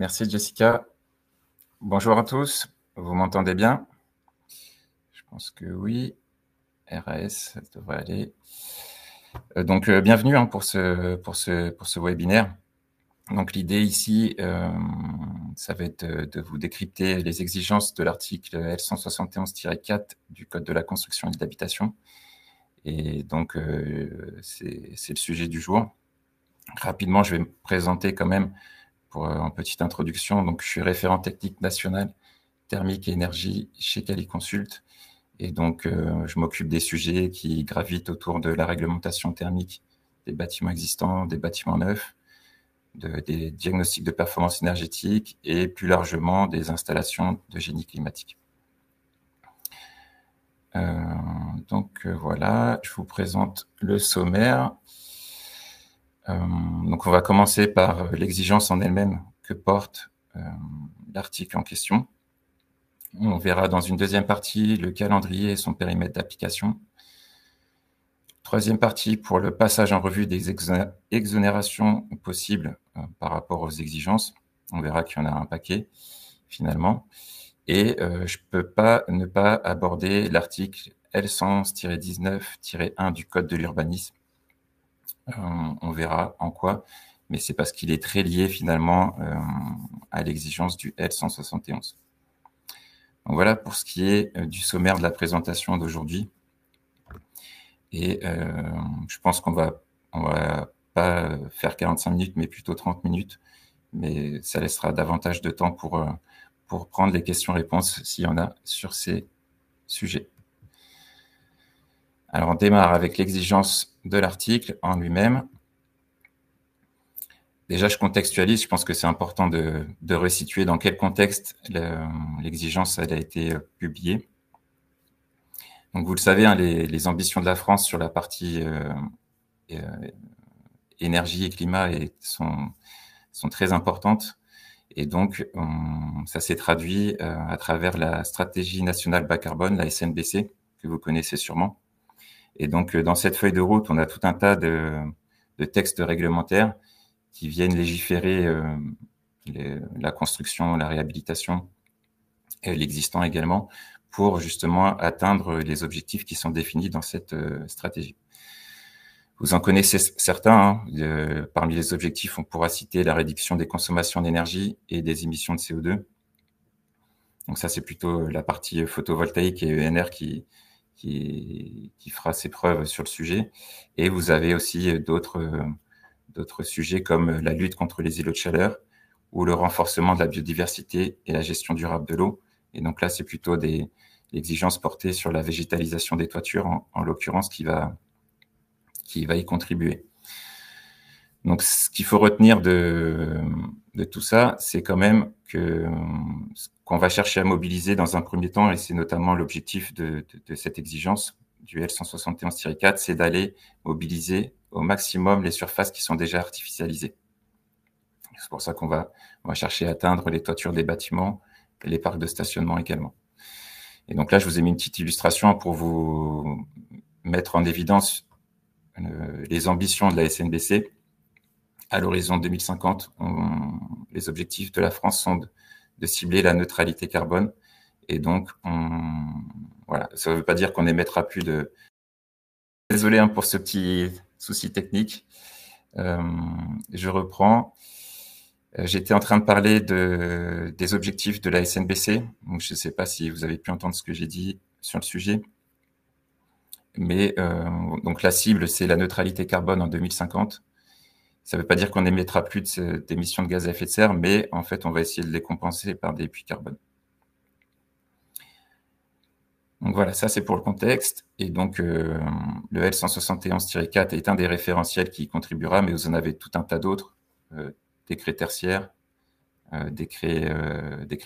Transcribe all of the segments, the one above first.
Merci Jessica. Bonjour à tous. Vous m'entendez bien? Je pense que oui. RAS, ça devrait aller. Donc, bienvenue pour ce webinaire. Donc, l'idée ici, ça va être de vous décrypter les exigences de l'article L171-4 du Code de la construction et de l'habitation. Et donc, c'est le sujet du jour. Rapidement, je vais me présenter quand même pour une petite introduction. Donc, je suis référent technique national thermique et énergie chez Qualiconsult. Et donc, je m'occupe des sujets qui gravitent autour de la réglementation thermique des bâtiments existants, des bâtiments neufs, des diagnostics de performance énergétique et plus largement des installations de génie climatique. Voilà, je vous présente le sommaire. Donc, on va commencer par l'exigence en elle-même que porte l'article en question. On verra dans une deuxième partie le calendrier et son périmètre d'application. Troisième partie pour le passage en revue des exonérations possibles par rapport aux exigences. On verra qu'il y en a un paquet finalement. Et je ne peux pas ne pas aborder l'article L111-19-1 du Code de l'urbanisme. On verra en quoi, mais c'est parce qu'il est très lié finalement à l'exigence du L171. Donc voilà pour ce qui est du sommaire de la présentation d'aujourd'hui. Et je pense qu'on va pas faire 45 minutes, mais plutôt 30 minutes. Mais ça laissera davantage de temps pour prendre les questions-réponses s'il y en a sur ces sujets. Alors, on démarre avec l'exigence de l'article en lui-même. Déjà, je contextualise. Je pense que c'est important de resituer dans quel contexte l'exigence a été publiée. Donc, vous le savez, hein, les ambitions de la France sur la partie énergie et climat sont très importantes. Et donc, ça s'est traduit à travers la stratégie nationale bas carbone, la SNBC, que vous connaissez sûrement. Et donc, dans cette feuille de route, on a tout un tas de textes réglementaires qui viennent légiférer la construction, la réhabilitation, et l'existant également, pour justement atteindre les objectifs qui sont définis dans cette stratégie. Vous en connaissez certains. Hein. Parmi les objectifs, on pourra citer la réduction des consommations d'énergie et des émissions de CO2. Donc ça, c'est plutôt la partie photovoltaïque et ENR qui fera ses preuves sur le sujet. Et vous avez aussi d'autres sujets comme la lutte contre les îlots de chaleur ou le renforcement de la biodiversité et la gestion durable de l'eau. Et donc là, c'est plutôt des exigences portées sur la végétalisation des toitures, en l'occurrence, qui va y contribuer. Donc, ce qu'il faut retenir de tout ça, c'est quand même qu'on va chercher à mobiliser dans un premier temps, et c'est notamment l'objectif de cette exigence du L171-4, c'est d'aller mobiliser au maximum les surfaces qui sont déjà artificialisées. C'est pour ça qu'on va chercher à atteindre les toitures des bâtiments et les parcs de stationnement également. Et donc là, je vous ai mis une petite illustration pour vous mettre en évidence les ambitions de la SNBC. À l'horizon 2050, les objectifs de la France sont de cibler la neutralité carbone. Et donc, voilà, ça ne veut pas dire qu'on n'émettra plus de... Désolé hein, pour ce petit souci technique. Je reprends. J'étais en train de parler des objectifs de la SNBC. Donc, je ne sais pas si vous avez pu entendre ce que j'ai dit sur le sujet. Mais donc la cible, c'est la neutralité carbone en 2050. Ça ne veut pas dire qu'on n'émettra plus d'émissions de gaz à effet de serre, mais en fait, on va essayer de les compenser par des puits carbone. Donc voilà, ça c'est pour le contexte. Et donc, le L171-4 est un des référentiels qui y contribuera, mais vous en avez tout un tas d'autres, décrets tertiaires, décrets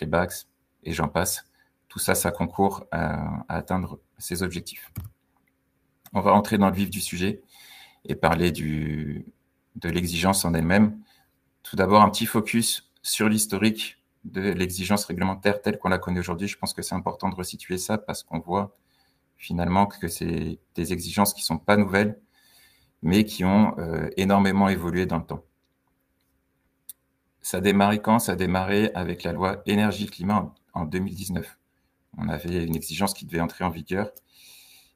BAX, et j'en passe. Tout ça, ça concourt à atteindre ces objectifs. On va entrer dans le vif du sujet et parler de l'exigence en elle-même. Tout d'abord, un petit focus sur l'historique de l'exigence réglementaire telle qu'on la connaît aujourd'hui. Je pense que c'est important de resituer ça parce qu'on voit finalement que c'est des exigences qui ne sont pas nouvelles, mais qui ont énormément évolué dans le temps. Ça a démarré quand? Ça a démarré avec la loi énergie-climat en 2019. On avait une exigence qui devait entrer en vigueur,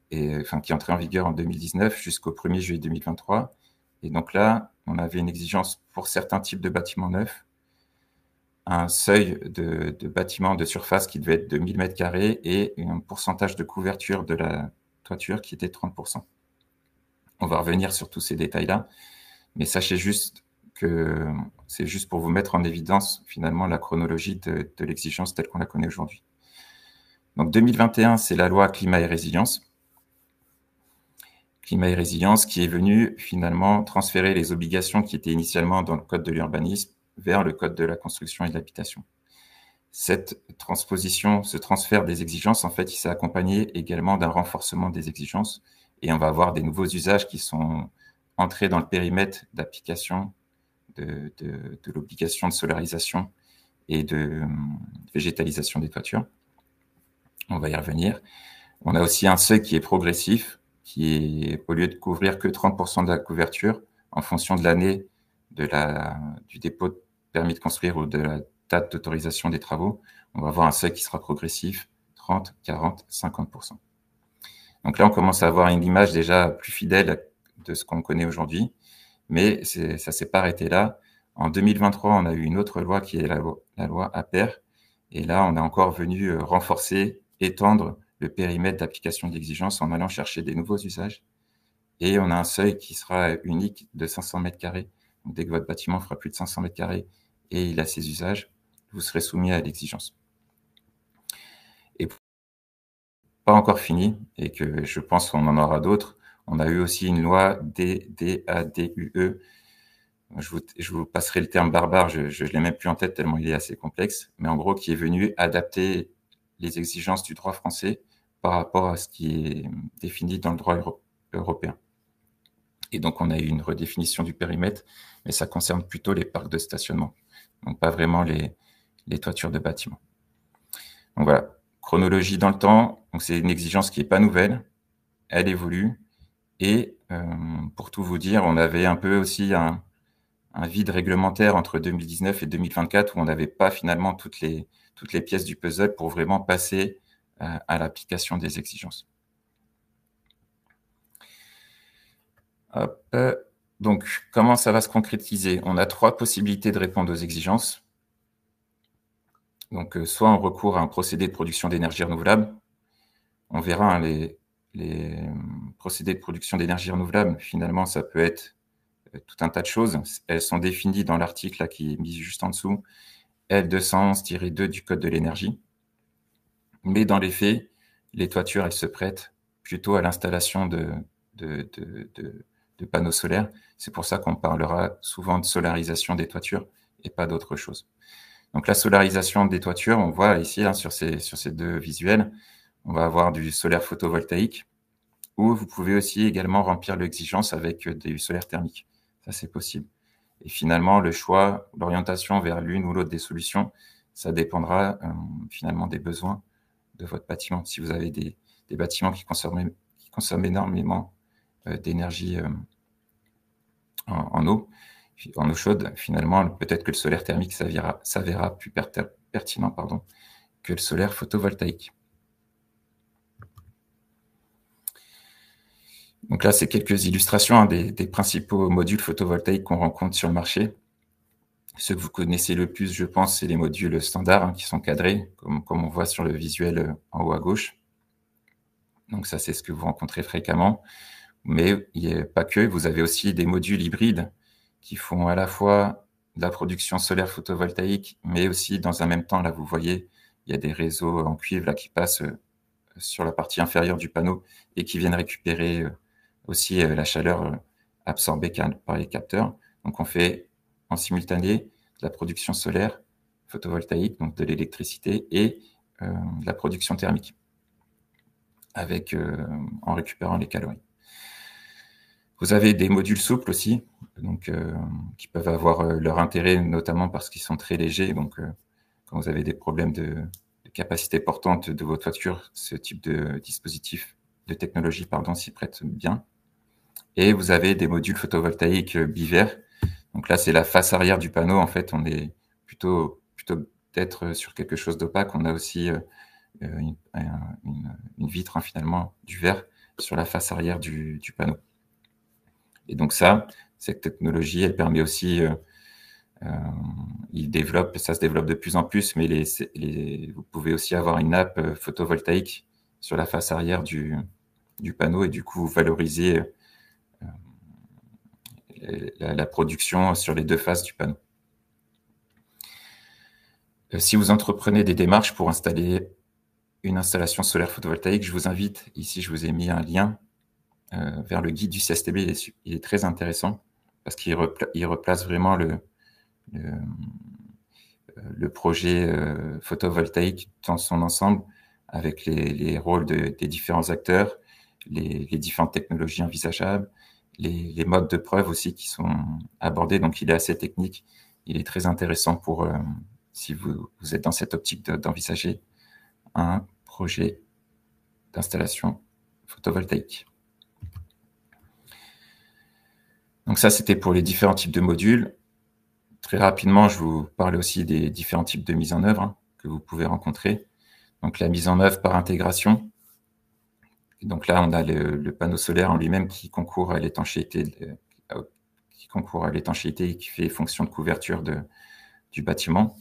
qui est entrée en vigueur en 2019 jusqu'au 1er juillet 2023. Et donc là, on avait une exigence pour certains types de bâtiments neufs, un seuil de bâtiments de surface qui devait être de 1000 mètres carrés et un pourcentage de couverture de la toiture qui était 30%. On va revenir sur tous ces détails-là, mais sachez juste que c'est juste pour vous mettre en évidence finalement la chronologie de l'exigence telle qu'on la connaît aujourd'hui. Donc 2021, c'est la loi climat et résilience. Climat et résilience qui est venue finalement transférer les obligations qui étaient initialement dans le code de l'urbanisme vers le code de la construction et de l'habitation. Cette transposition, ce transfert des exigences, en fait, il s'est accompagné également d'un renforcement des exigences et on va avoir des nouveaux usages qui sont entrés dans le périmètre d'application de l'obligation de solarisation et de végétalisation des toitures. On va y revenir. On a aussi un seuil qui est progressif, qui est, au lieu de couvrir que 30% de la couverture, en fonction de l'année du dépôt de permis de construire ou de la date d'autorisation des travaux, on va avoir un seuil qui sera progressif, 30, 40, 50%. Donc là, on commence à avoir une image déjà plus fidèle de ce qu'on connaît aujourd'hui, mais ça ne s'est pas arrêté là. En 2023, on a eu une autre loi qui est la loi APER, et là, on a encore venu renforcer, étendre le périmètre d'application de l'exigence en allant chercher des nouveaux usages. Et on a un seuil qui sera unique de 500 mètres carrés. Donc, dès que votre bâtiment fera plus de 500 mètres carrés et il a ses usages, vous serez soumis à l'exigence. Et pas encore fini, et que je pense qu'on en aura d'autres, on a eu aussi une loi DADUE. Je vous passerai le terme barbare, je ne l'ai même plus en tête tellement il est assez complexe, mais en gros qui est venu adapter les exigences du droit français par rapport à ce qui est défini dans le droit européen. Et donc, on a eu une redéfinition du périmètre, mais ça concerne plutôt les parcs de stationnement, donc pas vraiment les toitures de bâtiments. Donc voilà, chronologie dans le temps, donc c'est une exigence qui n'est pas nouvelle, elle évolue, et pour tout vous dire, on avait un peu aussi un vide réglementaire entre 2019 et 2024 où on n'avait pas finalement toutes les pièces du puzzle pour vraiment passer à l'application des exigences. Hop. Donc, comment ça va se concrétiser? On a 3 possibilités de répondre aux exigences. Donc, soit on recourt à un procédé de production d'énergie renouvelable. On verra hein, les procédés de production d'énergie renouvelable. Finalement, ça peut être tout un tas de choses. Elles sont définies dans l'article qui est mis juste en dessous, L211-2 du Code de l'énergie. Mais dans les faits, les toitures, elles se prêtent plutôt à l'installation de panneaux solaires. C'est pour ça qu'on parlera souvent de solarisation des toitures et pas d'autre chose. Donc la solarisation des toitures, on voit ici hein, sur ces 2 visuels, on va avoir du solaire photovoltaïque ou vous pouvez aussi également remplir l'exigence avec du solaire thermique. Ça, c'est possible. Et finalement, le choix, l'orientation vers l'une ou l'autre des solutions, ça dépendra finalement des besoins de votre bâtiment. Si vous avez des bâtiments qui consomment énormément d'énergie en eau chaude, finalement, peut-être que le solaire thermique s'avérera plus pertinent que le solaire photovoltaïque. Donc là, c'est quelques illustrations hein, des principaux modules photovoltaïques qu'on rencontre sur le marché. Ceux que vous connaissez le plus, je pense, c'est les modules standards hein, qui sont cadrés, comme on voit sur le visuel en haut à gauche. Donc ça, c'est ce que vous rencontrez fréquemment. Mais il n'y a pas que, vous avez aussi des modules hybrides qui font à la fois de la production solaire photovoltaïque, mais aussi dans un même temps, là vous voyez, il y a des réseaux en cuivre là, qui passent sur la partie inférieure du panneau et qui viennent récupérer aussi la chaleur absorbée par les capteurs. Donc on fait en simultané de la production solaire photovoltaïque, donc de l'électricité, et de la production thermique, en récupérant les calories. Vous avez des modules souples aussi, donc, qui peuvent avoir leur intérêt, notamment parce qu'ils sont très légers. Donc, quand vous avez des problèmes de capacité portante de votre voiture, ce type de dispositif, de technologie, s'y prête bien. Et vous avez des modules photovoltaïques bivers. Donc là, c'est la face arrière du panneau. En fait, on est plutôt d'être sur quelque chose d'opaque, on a aussi une vitre, hein, finalement, du verre sur la face arrière du panneau. Et donc cette technologie, elle permet aussi, ça se développe de plus en plus, mais vous pouvez aussi avoir une nappe photovoltaïque sur la face arrière du panneau, et du coup, vous valorisez la production sur les deux faces du panneau. Si vous entreprenez des démarches pour installer une installation solaire photovoltaïque, je vous invite, ici je vous ai mis un lien vers le guide du CSTB. Il est très intéressant parce qu'il replace vraiment le projet photovoltaïque dans son ensemble, avec les rôles des différents acteurs, les différentes technologies envisageables, les modes de preuve aussi qui sont abordés. Donc il est assez technique, il est très intéressant pour si vous êtes dans cette optique d'envisager un projet d'installation photovoltaïque. Donc ça, c'était pour les différents types de modules. Très rapidement, je vous parlais aussi des différents types de mise en œuvre, hein, que vous pouvez rencontrer. Donc la mise en œuvre par intégration. Et donc là, on a le panneau solaire en lui-même qui concourt à l'étanchéité et qui fait fonction de couverture du bâtiment.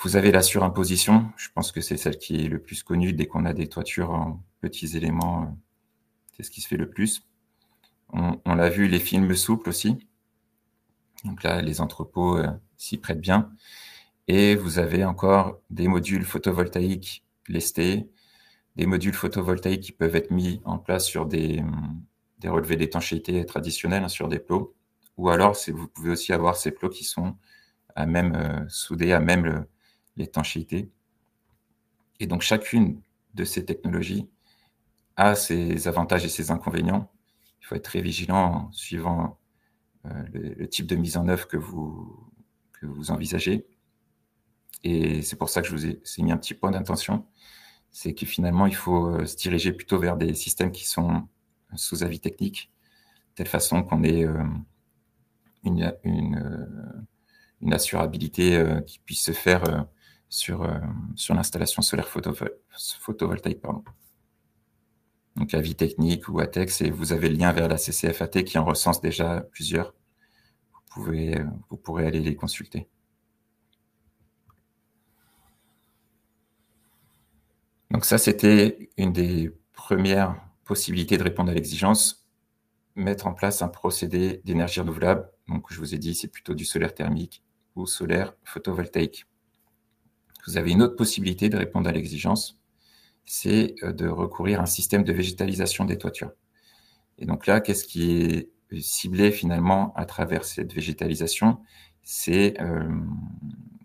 Vous avez la surimposition. Je pense que c'est celle qui est le plus connue. Dès qu'on a des toitures en petits éléments, c'est ce qui se fait le plus. On l'a vu, les films souples aussi. Donc là, les entrepôts s'y prêtent bien. Et vous avez encore des modules photovoltaïques lestés, des modules photovoltaïques qui peuvent être mis en place sur des relevés d'étanchéité traditionnels, hein, sur des plots. Ou alors, vous pouvez aussi avoir ces plots qui sont à même soudés à même l'étanchéité. Et donc, chacune de ces technologies a ses avantages et ses inconvénients. Il faut être très vigilant en suivant le type de mise en œuvre que vous envisagez. Et c'est pour ça que je vous ai mis un petit point d'intention. C'est que finalement, il faut se diriger plutôt vers des systèmes qui sont sous avis technique, de telle façon qu'on ait une assurabilité qui puisse se faire sur l'installation solaire photovoltaïque. Pardon. Donc avis technique ou ATEX, et vous avez le lien vers la CCFAT qui en recense déjà plusieurs. Vous pourrez aller les consulter. Donc ça, c'était une des premières possibilités de répondre à l'exigence, mettre en place un procédé d'énergie renouvelable. Donc je vous ai dit, c'est plutôt du solaire thermique ou solaire photovoltaïque. Vous avez une autre possibilité de répondre à l'exigence, c'est de recourir à un système de végétalisation des toitures. Et donc là, qu'est-ce qui est ciblé finalement à travers cette végétalisation? C'est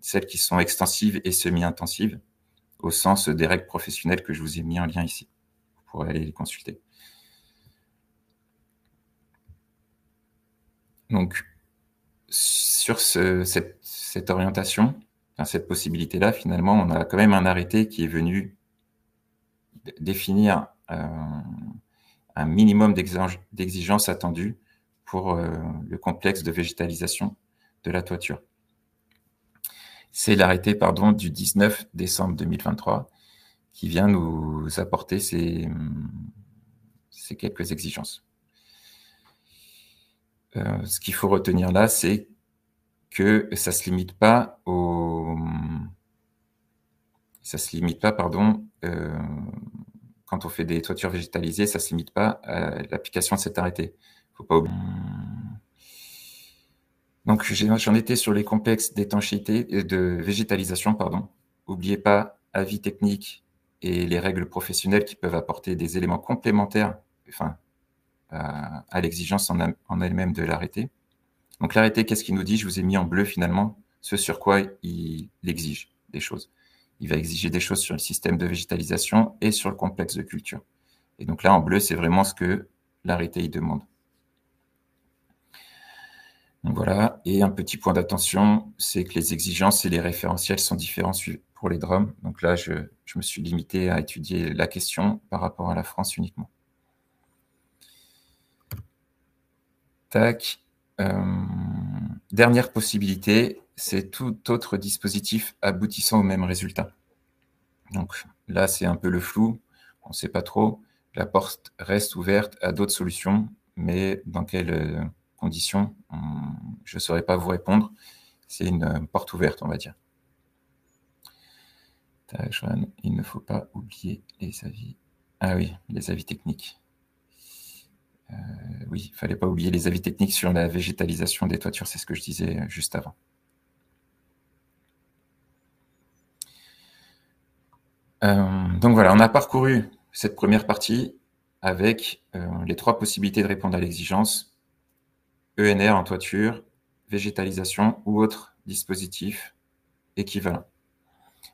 celles qui sont extensives et semi-intensives, au sens des règles professionnelles que je vous ai mis en lien ici. Vous pourrez aller les consulter. Donc, sur cette orientation, cette possibilité-là, finalement, on a quand même un arrêté qui est venu définir un minimum d'exigences attendues pour le complexe de végétalisation de la toiture. C'est l'arrêté du 19 décembre 2023 qui vient nous apporter ces quelques exigences. Ce qu'il faut retenir là, c'est que ça se limite pas quand on fait des toitures végétalisées, ça se limite pas à l'application de cet arrêté. Faut pas oublier. Donc j'en étais sur les complexes d'étanchéité et de végétalisation, pardon. N'oubliez pas avis technique et les règles professionnelles qui peuvent apporter des éléments complémentaires, à l'exigence en elle-même de l'arrêté. Donc l'arrêté, qu'est-ce qu'il nous dit? Je vous ai mis en bleu finalement ce sur quoi il exige des choses. Il va exiger des choses sur le système de végétalisation et sur le complexe de culture. Et donc là, en bleu, c'est vraiment ce que l'arrêté y demande. Donc voilà, et un petit point d'attention, c'est que les exigences et les référentiels sont différents pour les DROM. Donc là, je me suis limité à étudier la question par rapport à la France uniquement. Tac. Dernière possibilité, c'est tout autre dispositif aboutissant au même résultat. Donc là, c'est un peu le flou, on ne sait pas trop. La porte reste ouverte à d'autres solutions, mais dans quelles conditions, je ne saurais pas vous répondre. C'est une porte ouverte, on va dire. Il ne faut pas oublier les avis. Ah oui, les avis techniques. Oui, il ne fallait pas oublier les avis techniques sur la végétalisation des toitures, c'est ce que je disais juste avant. Donc voilà, on a parcouru cette première partie avec les 3 possibilités de répondre à l'exigence: ENR en toiture, végétalisation ou autre dispositif équivalent.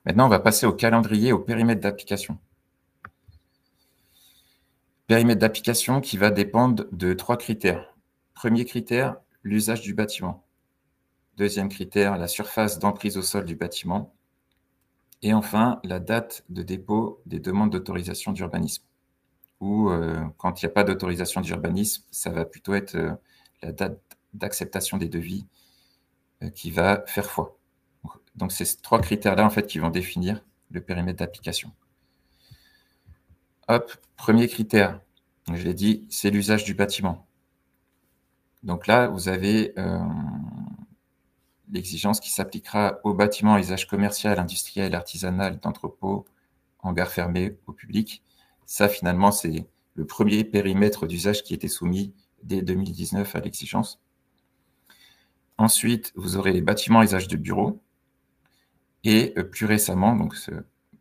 Maintenant, on va passer au calendrier, au périmètre d'application. Périmètre d'application qui va dépendre de 3 critères. Premier critère, l'usage du bâtiment. Deuxième critère, la surface d'emprise au sol du bâtiment. Et enfin, la date de dépôt des demandes d'autorisation d'urbanisme. Ou quand il n'y a pas d'autorisation d'urbanisme, ça va plutôt être la date d'acceptation des devis qui va faire foi. Donc, c'est ces 3 critères-là en fait, qui vont définir le périmètre d'application. Hop, premier critère, je l'ai dit, c'est l'usage du bâtiment. Donc là, vous avez l'exigence qui s'appliquera au bâtiment à usage commercial, industriel, artisanal, d'entrepôt, hangar fermé au public. Ça, finalement, c'est le premier périmètre d'usage qui était soumis dès 2019 à l'exigence. Ensuite, vous aurez les bâtiments à usage de bureau. Et plus récemment, donc ce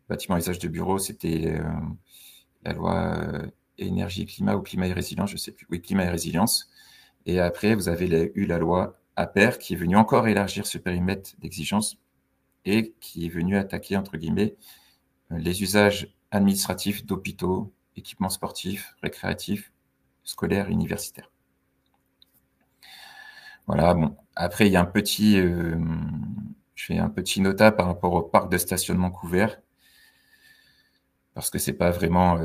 bâtiment à usage de bureau, c'était la loi énergie et climat ou climat et résilience, je ne sais plus. Oui, climat et résilience. Et après, vous avez eu la loi APER qui est venue encore élargir ce périmètre d'exigence et qui est venue attaquer, entre guillemets, les usages administratifs d'hôpitaux, équipements sportifs, récréatifs, scolaires, universitaires. Voilà, bon. Après, il y a je fais un petit nota par rapport au parc de stationnement couvert, parce que c'est pas vraiment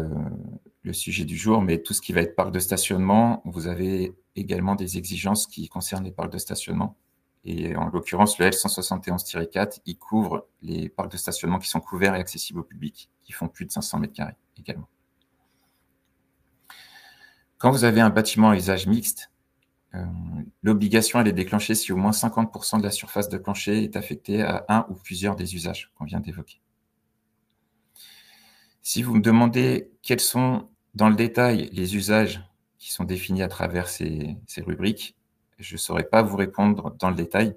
le sujet du jour, mais tout ce qui va être parc de stationnement, vous avez également des exigences qui concernent les parcs de stationnement. Et en l'occurrence, le L171-4, il couvre les parcs de stationnement qui sont couverts et accessibles au public, qui font plus de 500 mètres carrés également. Quand vous avez un bâtiment à usage mixte, l'obligation elle est déclenchée si au moins 50% de la surface de plancher est affectée à un ou plusieurs des usages qu'on vient d'évoquer. Si vous me demandez quels sont dans le détail les usages qui sont définis à travers ces rubriques, je ne saurais pas vous répondre dans le détail.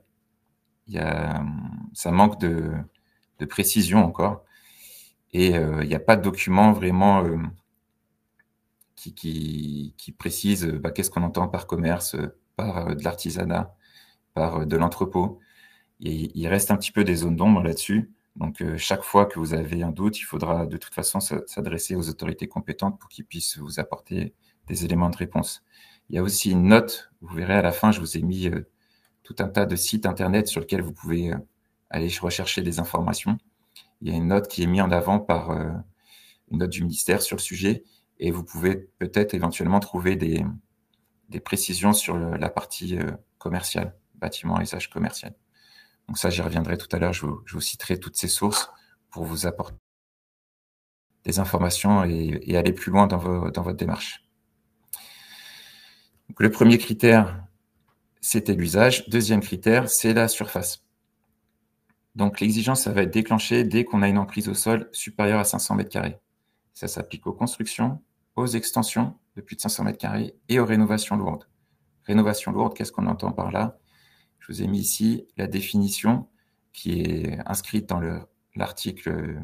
Ça manque de précision encore. Et il n'y a pas de document vraiment qui précise qu'est-ce qu'on entend par commerce, par de l'artisanat, par de l'entrepôt. Il reste un petit peu des zones d'ombre là-dessus. Donc, chaque fois que vous avez un doute, il faudra de toute façon s'adresser aux autorités compétentes pour qu'ils puissent vous apporter des éléments de réponse. Il y a aussi une note, vous verrez à la fin, je vous ai mis tout un tas de sites internet sur lesquels vous pouvez aller rechercher des informations. Il y a une note qui est mise en avant par une note du ministère sur le sujet, et vous pouvez peut-être éventuellement trouver des précisions sur la partie commerciale, bâtiment à usage commercial. Donc ça, j'y reviendrai tout à l'heure, je vous citerai toutes ces sources pour vous apporter des informations et aller plus loin dans votre démarche. Donc, le premier critère, c'était l'usage. Deuxième critère, c'est la surface. Donc l'exigence, ça va être déclenché dès qu'on a une emprise au sol supérieure à 500 mètres carrés. Ça s'applique aux constructions, aux extensions de plus de 500 mètres carrés et aux rénovations lourdes. Rénovation lourde, qu'est-ce qu'on entend par là? Je vous ai mis ici la définition qui est inscrite dans l'article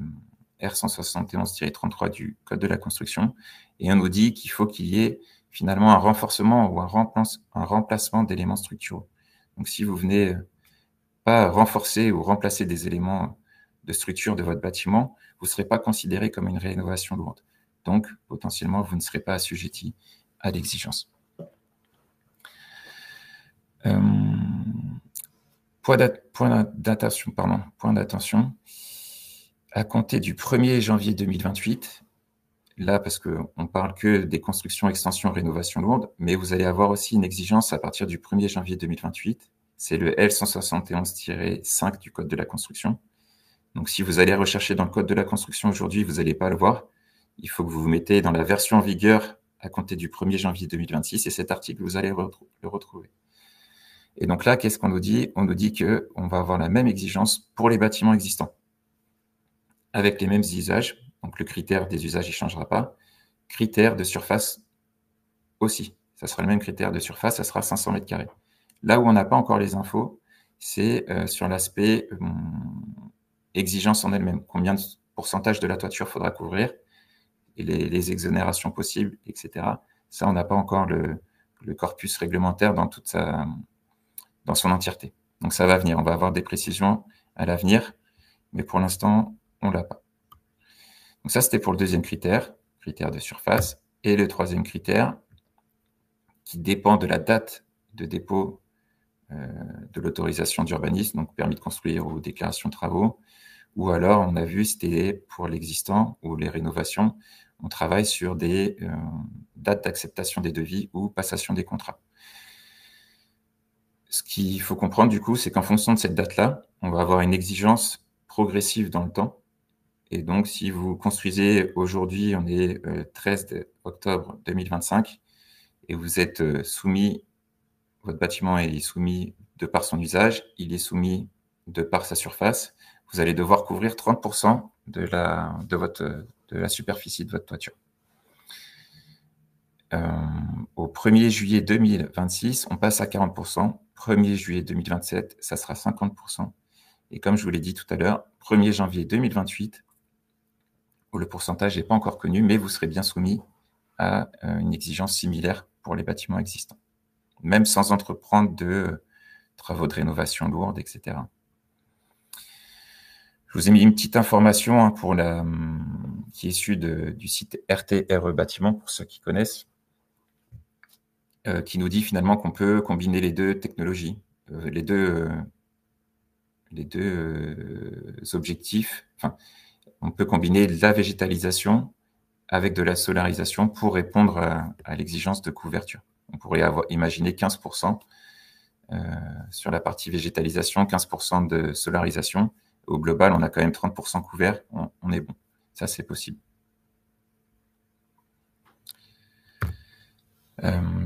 R171-33 du Code de la construction. Et on nous dit qu'il faut qu'il y ait finalement un renforcement ou un remplacement d'éléments structuraux. Donc, si vous venez pas renforcer ou remplacer des éléments de structure de votre bâtiment, vous ne serez pas considéré comme une rénovation lourde. Donc, potentiellement, vous ne serez pas assujetti à l'exigence. Point d'attention, à compter du 1er janvier 2028, là, parce qu'on ne parle que des constructions, extensions, rénovations lourdes, mais vous allez avoir aussi une exigence à partir du 1er janvier 2028 c'est le L171-5 du Code de la construction. Donc, si vous allez rechercher dans le Code de la construction aujourd'hui, vous n'allez pas le voir. Il faut que vous vous mettez dans la version en vigueur à compter du 1er janvier 2026, et cet article, vous allez le retrouver. Et donc là, qu'est-ce qu'on nous dit? On nous dit qu'on va avoir la même exigence pour les bâtiments existants, avec les mêmes usages. Donc, le critère des usages, il ne changera pas. Critère de surface aussi. Ça sera le même critère de surface, ça sera 500 mètres carrés. Là où on n'a pas encore les infos, c'est sur l'aspect exigence en elle-même. Combien de pourcentage de la toiture faudra couvrir, et les exonérations possibles, etc. Ça, on n'a pas encore le corpus réglementaire dans son entièreté. Donc, ça va venir. On va avoir des précisions à l'avenir, mais pour l'instant, on ne l'a pas. Donc, ça, c'était pour le deuxième critère de surface. Et le troisième critère, qui dépend de la date de dépôt de l'autorisation d'urbanisme, donc permis de construire ou déclaration de travaux, ou alors, on a vu, c'était pour l'existant ou les rénovations, on travaille sur des dates d'acceptation des devis ou passation des contrats. Ce qu'il faut comprendre, du coup, c'est qu'en fonction de cette date-là, on va avoir une exigence progressive dans le temps. Et donc, si vous construisez aujourd'hui, on est 13 octobre 2025, et vous êtes soumis, votre bâtiment est soumis de par son usage, il est soumis de par sa surface, vous allez devoir couvrir 30% de la superficie de votre toiture. Au 1er juillet 2026, on passe à 40%. 1er juillet 2027, ça sera 50%. Et comme je vous l'ai dit tout à l'heure, 1er janvier 2028, où le pourcentage n'est pas encore connu, mais vous serez bien soumis à une exigence similaire pour les bâtiments existants, même sans entreprendre de travaux de rénovation lourde, etc. Je vous ai mis une petite information qui est issue du site RTRE Bâtiment, pour ceux qui connaissent, qui nous dit finalement qu'on peut combiner les deux technologies, les deux objectifs. Enfin, on peut combiner la végétalisation avec de la solarisation pour répondre à l'exigence de couverture. On pourrait imaginer 15% sur la partie végétalisation, 15% de solarisation. Au global, on a quand même 30% couvert, on est bon. Ça, c'est possible.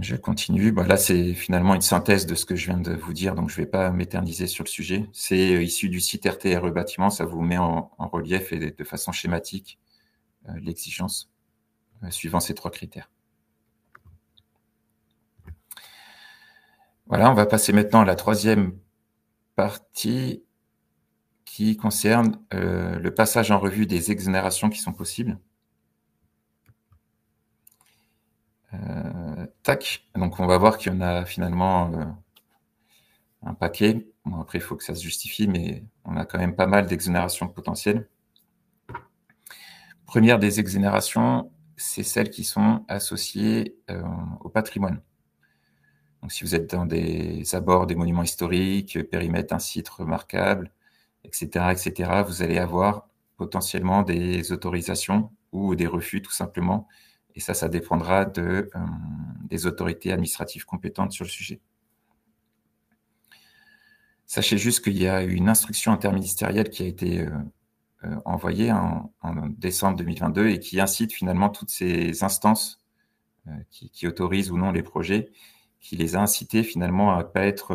Je continue. Là, c'est finalement une synthèse de ce que je viens de vous dire, donc je ne vais pas m'éterniser sur le sujet. C'est issu du site RTRE Bâtiment, ça vous met en relief et de façon schématique l'exigence suivant ces 3 critères. Voilà, on va passer maintenant à la troisième partie qui concerne le passage en revue des exonérations qui sont possibles. Tac, donc on va voir qu'il y en a finalement un paquet. Bon, après, il faut que ça se justifie, mais on a quand même pas mal d'exonérations potentielles. Première des exonérations, c'est celles qui sont associées au patrimoine. Donc, si vous êtes dans des abords des monuments historiques, périmètre d'un site remarquable, etc., vous allez avoir potentiellement des autorisations ou des refus, tout simplement. Et ça dépendra des autorités administratives compétentes sur le sujet. Sachez juste qu'il y a une instruction interministérielle qui a été envoyée en décembre 2022 et qui incite finalement toutes ces instances qui autorisent ou non les projets, qui les a incités finalement à pas être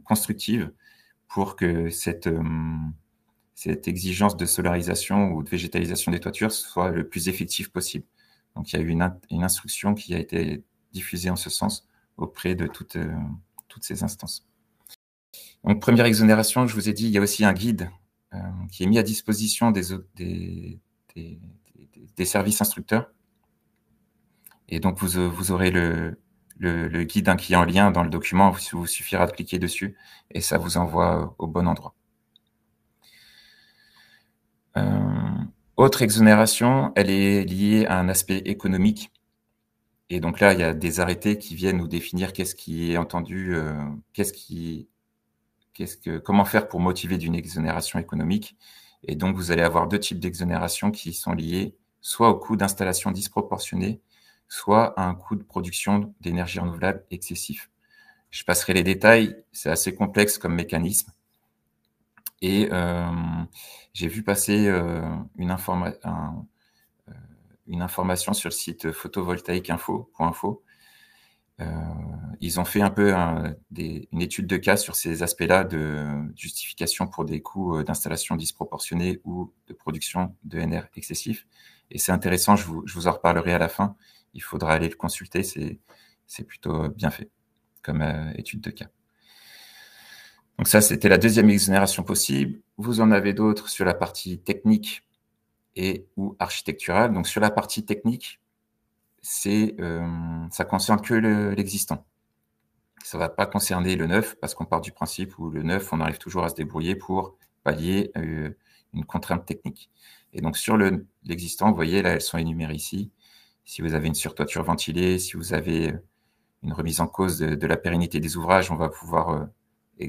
constructives pour que cette exigence de solarisation ou de végétalisation des toitures soit le plus effective possible. Donc, il y a eu une instruction qui a été diffusée en ce sens auprès de toutes ces instances. Donc, première exonération, je vous ai dit, il y a aussi un guide qui est mis à disposition des services instructeurs. Et donc, vous aurez le guide qui est en lien dans le document. Il vous suffira de cliquer dessus et ça vous envoie au bon endroit. Autre exonération, elle est liée à un aspect économique. Et donc là, il y a des arrêtés qui viennent nous définir qu'est-ce qui est entendu, comment faire pour motiver d'une exonération économique. Et donc, vous allez avoir 2 types d'exonérations qui sont liées soit au coût d'installation disproportionné, soit à un coût de production d'énergie renouvelable excessif. Je passerai les détails, c'est assez complexe comme mécanisme. Et j'ai vu passer une information sur le site photovoltaïque.info. Ils ont fait un peu une étude de cas sur ces aspects-là de justification pour des coûts d'installation disproportionnés ou de production de NR excessif. Et c'est intéressant, je vous en reparlerai à la fin. Il faudra aller le consulter, c'est plutôt bien fait comme étude de cas. Donc ça, c'était la deuxième exonération possible. Vous en avez d'autres sur la partie technique et ou architecturale. Donc sur la partie technique, ça concerne que l'existant. Ça ne va pas concerner le neuf, parce qu'on part du principe où le neuf, on arrive toujours à se débrouiller pour pallier une contrainte technique. Et donc sur l'existant, vous voyez, là, elles sont énumérées ici. Si vous avez une surtoiture ventilée, si vous avez une remise en cause de la pérennité des ouvrages, on va pouvoir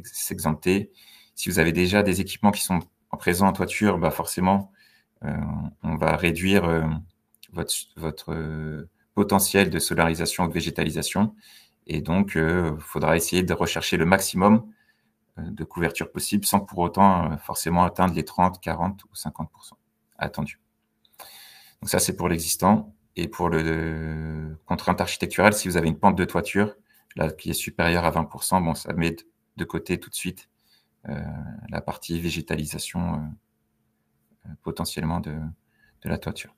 s'exempter. Si vous avez déjà des équipements qui sont présents en toiture, bah forcément, on va réduire votre potentiel de solarisation ou de végétalisation. Et donc, il faudra essayer de rechercher le maximum de couverture possible sans pour autant forcément atteindre les 30, 40 ou 50% attendus. Donc ça, c'est pour l'existant. Et pour le contrainte architecturale, si vous avez une pente de toiture là, qui est supérieure à 20%, bon, ça met de côté tout de suite la partie végétalisation potentiellement de la toiture.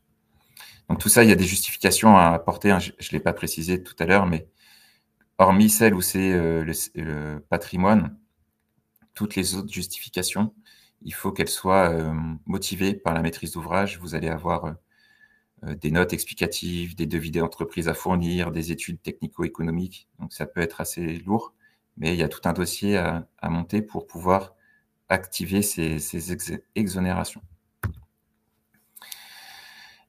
Donc tout ça, il y a des justifications à apporter. Hein. Je ne l'ai pas précisé tout à l'heure, mais hormis celle où c'est le patrimoine, toutes les autres justifications, il faut qu'elles soient motivées par la maîtrise d'ouvrage. Vous allez avoir des notes explicatives, des devis d'entreprise à fournir, des études technico-économiques. Donc ça peut être assez lourd, mais il y a tout un dossier à monter pour pouvoir activer ces exonérations.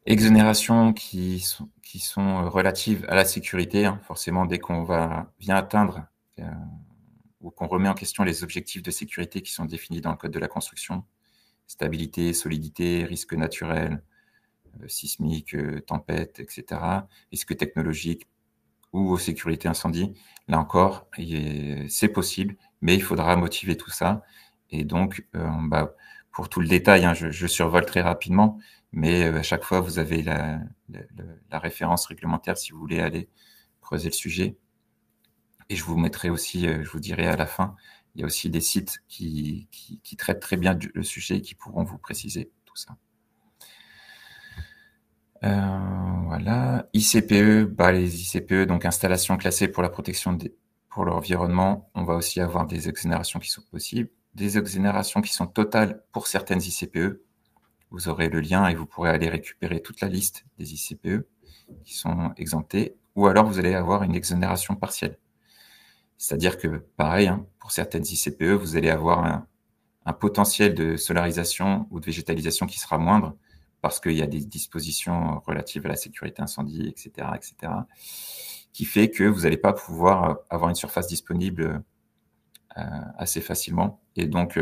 Exonérations qui sont relatives à la sécurité. Hein. Forcément, dès qu'on vient atteindre ou qu'on remet en question les objectifs de sécurité qui sont définis dans le Code de la construction, stabilité, solidité, risque naturel, sismique, tempête, etc., risque technologique ou sécurité incendie, là encore, c'est possible, mais il faudra motiver tout ça. Et donc, pour tout le détail, hein, je survole très rapidement, mais à chaque fois, vous avez la référence réglementaire si vous voulez aller creuser le sujet. Et je vous mettrai aussi, je vous dirai à la fin, il y a aussi des sites qui traitent très bien le sujet et qui pourront vous préciser tout ça. Voilà. ICPE, les ICPE, donc installations classées pour la protection pour l'environnement, on va aussi avoir des exonérations qui sont possibles, des exonérations qui sont totales pour certaines ICPE. Vous aurez le lien et vous pourrez aller récupérer toute la liste des ICPE qui sont exemptés, ou alors vous allez avoir une exonération partielle. C'est-à-dire que, pareil, hein, pour certaines ICPE, vous allez avoir un potentiel de solarisation ou de végétalisation qui sera moindre parce qu'il y a des dispositions relatives à la sécurité incendie, etc., qui fait que vous n'allez pas pouvoir avoir une surface disponible assez facilement. Et donc,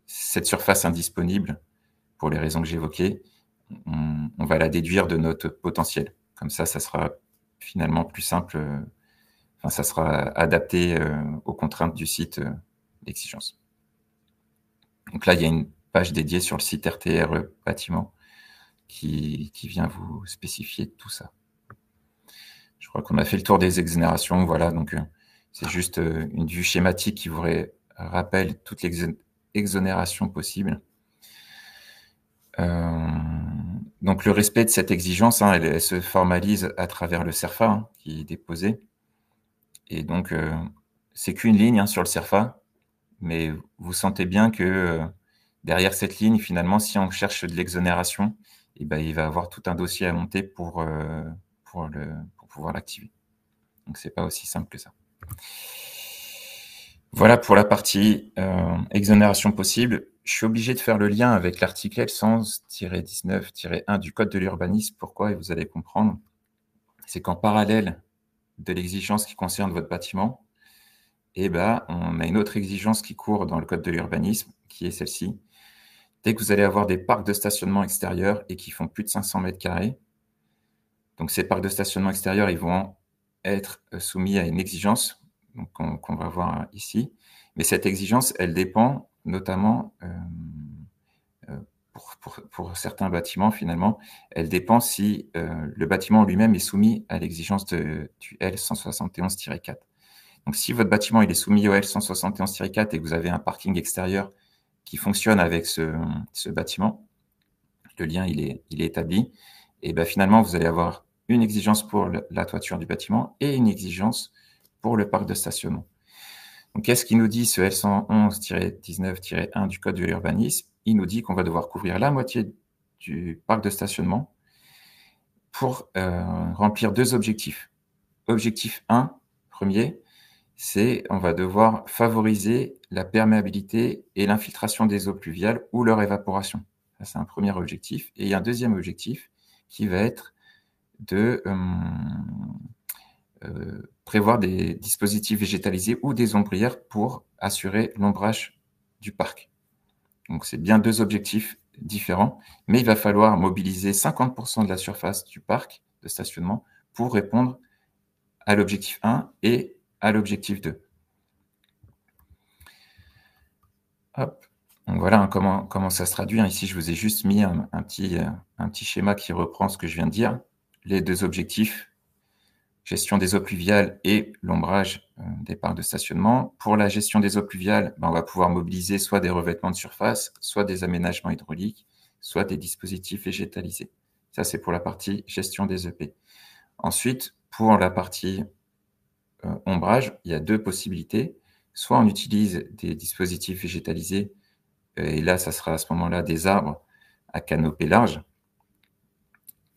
cette surface indisponible, pour les raisons que j'évoquais, on va la déduire de notre potentiel. Comme ça sera finalement plus simple. Ça sera adapté aux contraintes du site d'exigence. Donc là, il y a une page dédiée sur le site RTRE bâtiment qui vient vous spécifier tout ça. Je crois qu'on a fait le tour des exonérations. Voilà, donc c'est juste une vue schématique qui vous rappelle toutes les exonérations possibles. Donc le respect de cette exigence, hein, elle se formalise à travers le CERFA hein, qui est déposé. Et donc, c'est qu'une ligne hein, sur le CERFA, mais vous sentez bien que derrière cette ligne, finalement, si on cherche de l'exonération, il va y avoir tout un dossier à monter pour pouvoir l'activer. Donc, c'est pas aussi simple que ça. Voilà pour la partie exonération possible. Je suis obligé de faire le lien avec l'article L100-19-1 du Code de l'urbanisme. Pourquoi? Et vous allez comprendre. C'est qu'en parallèle de l'exigence qui concerne votre bâtiment, on a une autre exigence qui court dans le Code de l'urbanisme, qui est celle-ci. Dès que vous allez avoir des parcs de stationnement extérieurs et qui font plus de 500 mètres carrés, donc ces parcs de stationnement extérieurs, ils vont être soumis à une exigence donc qu'on va voir ici. Mais cette exigence, elle dépend notamment, pour certains bâtiments, finalement, elle dépend si le bâtiment lui-même est soumis à l'exigence du L171-4. Donc, si votre bâtiment il est soumis au L171-4 et que vous avez un parking extérieur qui fonctionne avec ce bâtiment, le lien il est établi, et ben finalement, vous allez avoir une exigence pour la toiture du bâtiment et une exigence pour le parc de stationnement. Donc, qu'est-ce qu'il nous dit ce L111-19-1 du Code de l'urbanisme? Il nous dit qu'on va devoir couvrir la moitié du parc de stationnement pour remplir deux objectifs. Objectif 1, premier, c'est on va devoir favoriser la perméabilité et l'infiltration des eaux pluviales ou leur évaporation. Ça, c'est un premier objectif. Et il y a un deuxième objectif qui va être de prévoir des dispositifs végétalisés ou des ombrières pour assurer l'ombrage du parc. Donc, c'est bien deux objectifs différents, mais il va falloir mobiliser 50% de la surface du parc de stationnement pour répondre à l'objectif 1 et à l'objectif 2. Hop. Donc voilà comment ça se traduit. Ici, je vous ai juste mis un petit schéma qui reprend ce que je viens de dire. Les deux objectifs, gestion des eaux pluviales et l'ombrage des parcs de stationnement. Pour la gestion des eaux pluviales, on va pouvoir mobiliser soit des revêtements de surface, soit des aménagements hydrauliques, soit des dispositifs végétalisés. Ça, c'est pour la partie gestion des EP. Ensuite, pour la partie ombrage, il y a deux possibilités. Soit on utilise des dispositifs végétalisés, et là, ça sera à ce moment-là des arbres à canopée large,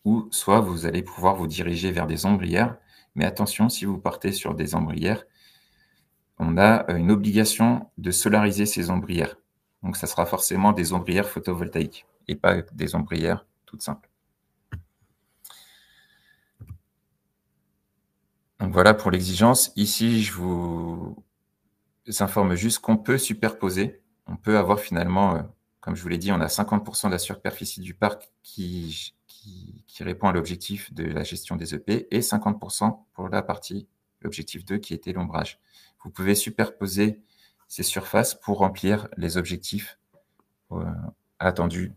ou soit vous allez pouvoir vous diriger vers des ombrières. Mais attention, si vous partez sur des ombrières, on a une obligation de solariser ces ombrières. Donc, ça sera forcément des ombrières photovoltaïques et pas des ombrières toutes simples. Donc, voilà pour l'exigence. Ici, je vous informe juste qu'on peut superposer. On peut avoir finalement, comme je vous l'ai dit, on a 50% de la superficie du parc qui répond à l'objectif de la gestion des EP et 50% pour la partie, l'objectif 2 qui était l'ombrage. Vous pouvez superposer ces surfaces pour remplir les objectifs attendus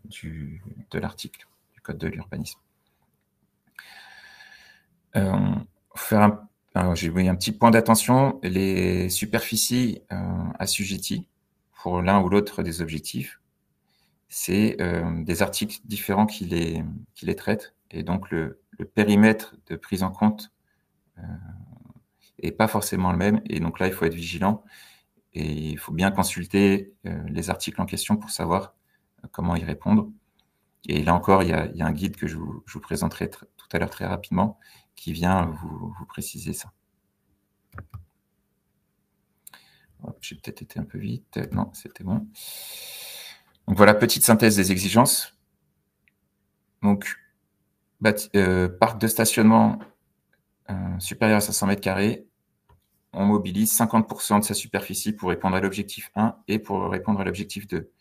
de l'article du Code de l'urbanisme. J'ai mis un petit point d'attention, les superficies assujetties pour l'un ou l'autre des objectifs, c'est des articles différents qui les traitent, et donc le périmètre de prise en compte est pas forcément le même, et donc là, il faut être vigilant, et il faut bien consulter les articles en question pour savoir comment y répondre. Et là encore, il y a un guide que je vous présenterai tout à l'heure très rapidement, qui vient vous préciser ça. J'ai peut-être été un peu vite. Non, c'était bon. Donc voilà, petite synthèse des exigences. Donc, parc de stationnement supérieur à 500 mètres carrés, on mobilise 50% de sa superficie pour répondre à l'objectif 1 et pour répondre à l'objectif 2.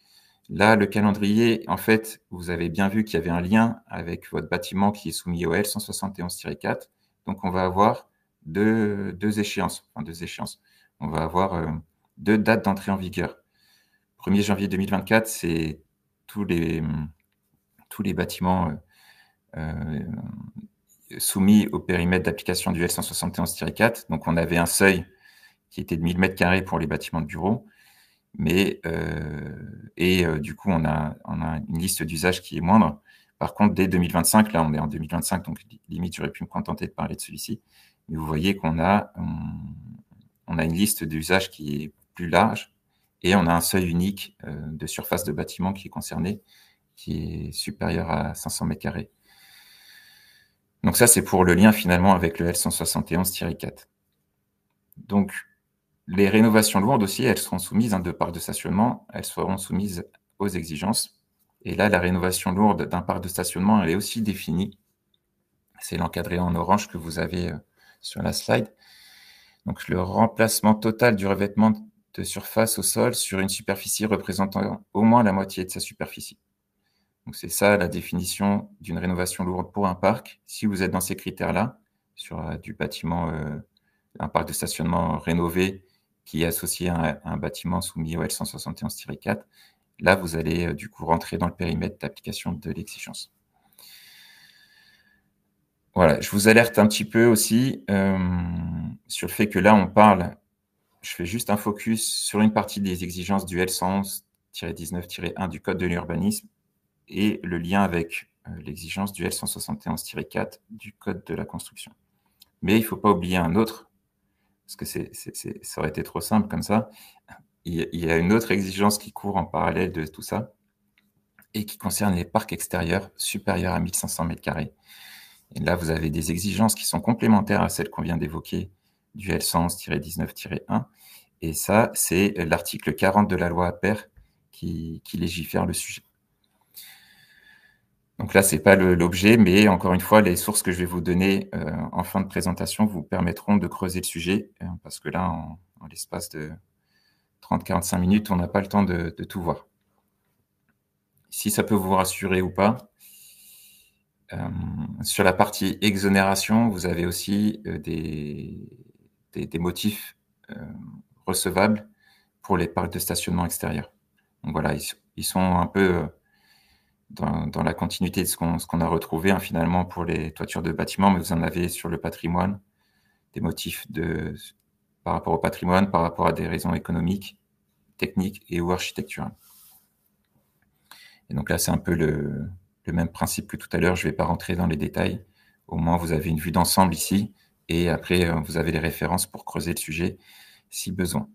Là, le calendrier, en fait, vous avez bien vu qu'il y avait un lien avec votre bâtiment qui est soumis au L171-4. Donc, on va avoir deux échéances. On va avoir deux dates d'entrée en vigueur. 1er janvier 2024, c'est tous les bâtiments soumis au périmètre d'application du L171-4. Donc, on avait un seuil qui était de 1000 m² pour les bâtiments de bureaux. Mais du coup, on a une liste d'usages qui est moindre. Par contre, dès 2025, là, on est en 2025, donc limite, j'aurais pu me contenter de parler de celui-ci. Mais vous voyez qu'on a une liste d'usages qui est plus large et on a un seuil unique de surface de bâtiment qui est concerné, qui est supérieur à 500 m². Donc ça, c'est pour le lien finalement avec le L171-4. Donc, les rénovations lourdes aussi, elles seront soumises de parc de stationnement, elles seront soumises aux exigences. Et là, la rénovation lourde d'un parc de stationnement, elle est aussi définie. C'est l'encadré en orange que vous avez sur la slide. Donc, le remplacement total du revêtement de surface au sol sur une superficie représentant au moins la moitié de sa superficie. Donc, c'est ça la définition d'une rénovation lourde pour un parc. Si vous êtes dans ces critères-là, sur du bâtiment un parc de stationnement rénové qui est associé à un bâtiment soumis au L171-4, là, vous allez du coup rentrer dans le périmètre d'application de l'exigence. Voilà, je vous alerte un petit peu aussi sur le fait que là, on parle, je fais juste un focus sur une partie des exigences du L111-19-1 du Code de l'urbanisme et le lien avec l'exigence du L171-4 du Code de la construction. Mais il ne faut pas oublier un autre, parce que ça aurait été trop simple comme ça. Il y a une autre exigence qui court en parallèle de tout ça et qui concerne les parcs extérieurs supérieurs à 1500 m². Et là, vous avez des exigences qui sont complémentaires à celles qu'on vient d'évoquer du L111-19-1. Et ça, c'est l'article 40 de la loi APER qui légifère le sujet. Donc là, ce n'est pas l'objet, mais encore une fois, les sources que je vais vous donner en fin de présentation vous permettront de creuser le sujet, parce que là, en l'espace de 30-45 minutes, on n'a pas le temps de tout voir. Si ça peut vous rassurer ou pas, sur la partie exonération, vous avez aussi des motifs recevables pour les parcs de stationnement extérieur. Donc voilà, ils sont un peu dans la continuité de ce qu'on a retrouvé finalement pour les toitures de bâtiments, mais vous en avez sur le patrimoine, des motifs par rapport au patrimoine, par rapport à des raisons économiques, techniques et ou architecturales. Et donc là, c'est un peu le même principe que tout à l'heure. Je ne vais pas rentrer dans les détails. Au moins, vous avez une vue d'ensemble ici. Et après, vous avez les références pour creuser le sujet si besoin.